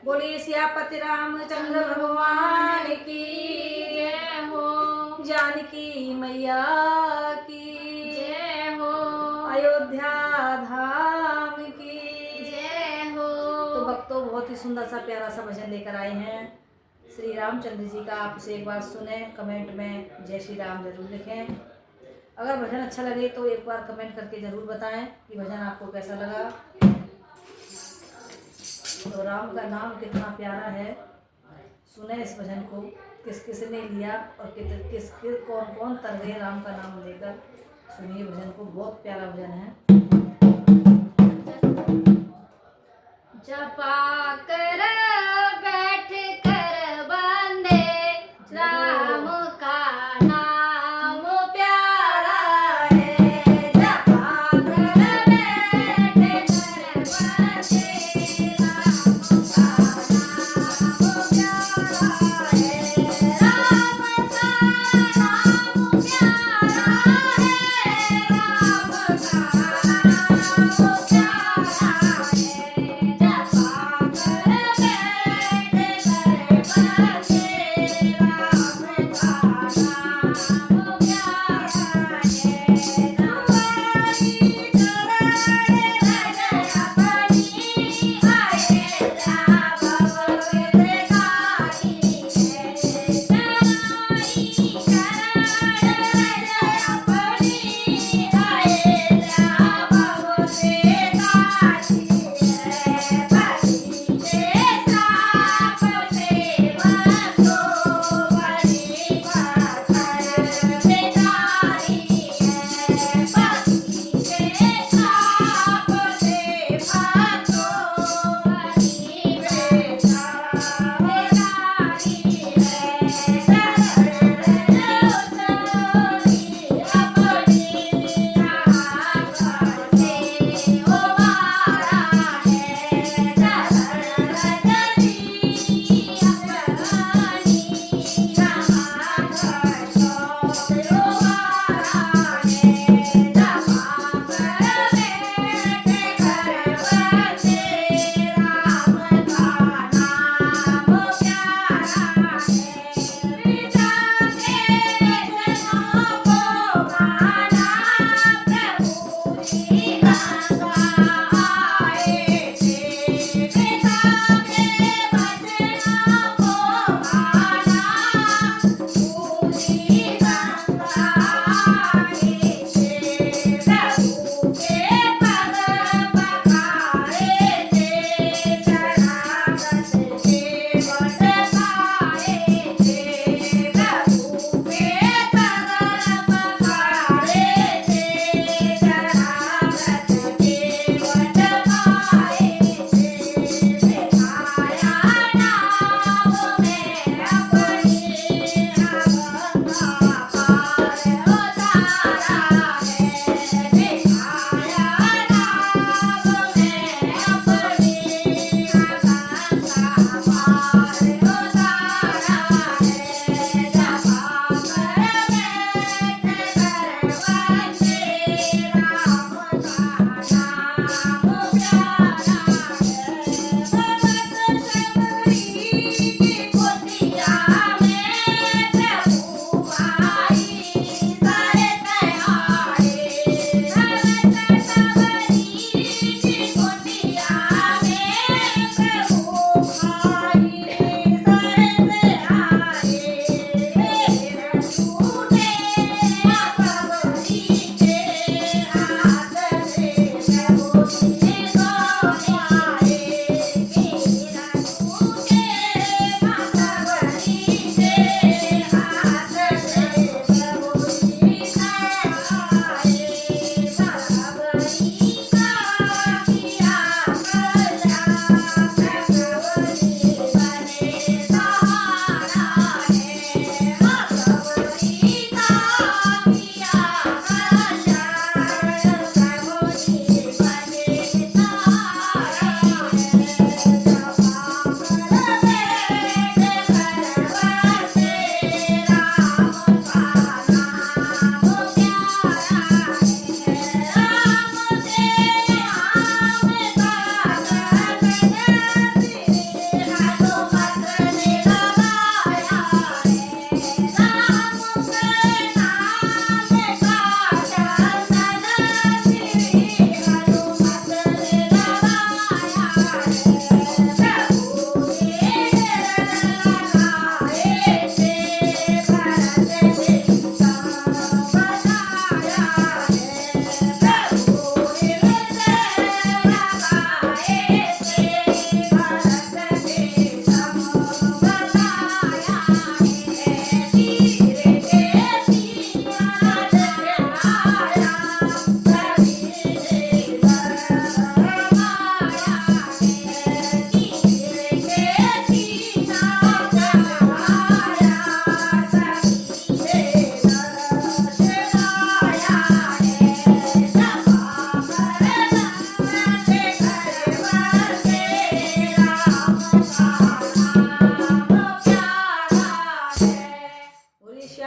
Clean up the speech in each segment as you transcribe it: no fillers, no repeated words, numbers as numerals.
बोलिए सियापति रामचंद्र भगवान की जय हो। जानकी मैया की जय हो। अयोध्या धाम की जय हो। तो भक्तों बहुत ही सुंदर सा प्यारा सा भजन लेकर आए हैं श्री रामचंद्र जी का। आप उसे एक बार सुने, कमेंट में जय श्री राम जरूर लिखें। अगर भजन अच्छा लगे तो एक बार कमेंट करके जरूर बताएं कि भजन आपको कैसा लगा। तो राम का नाम कितना प्यारा है, सुने इस भजन को। किस किस ने लिया और किस कौन कौन तर गए राम का नाम लेकर। सुनिए भजन को, बहुत प्यारा भजन है। जपा कर बैठ कर बंदे राम का नाम प्यारा है। जपा कर बैठ कर बंदे राम का नाम प्यारा है। राम का नाम प्यारा है। राम का नाम प्यारा है। जपा कर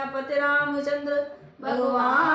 सियापति रामचंद्र भगवान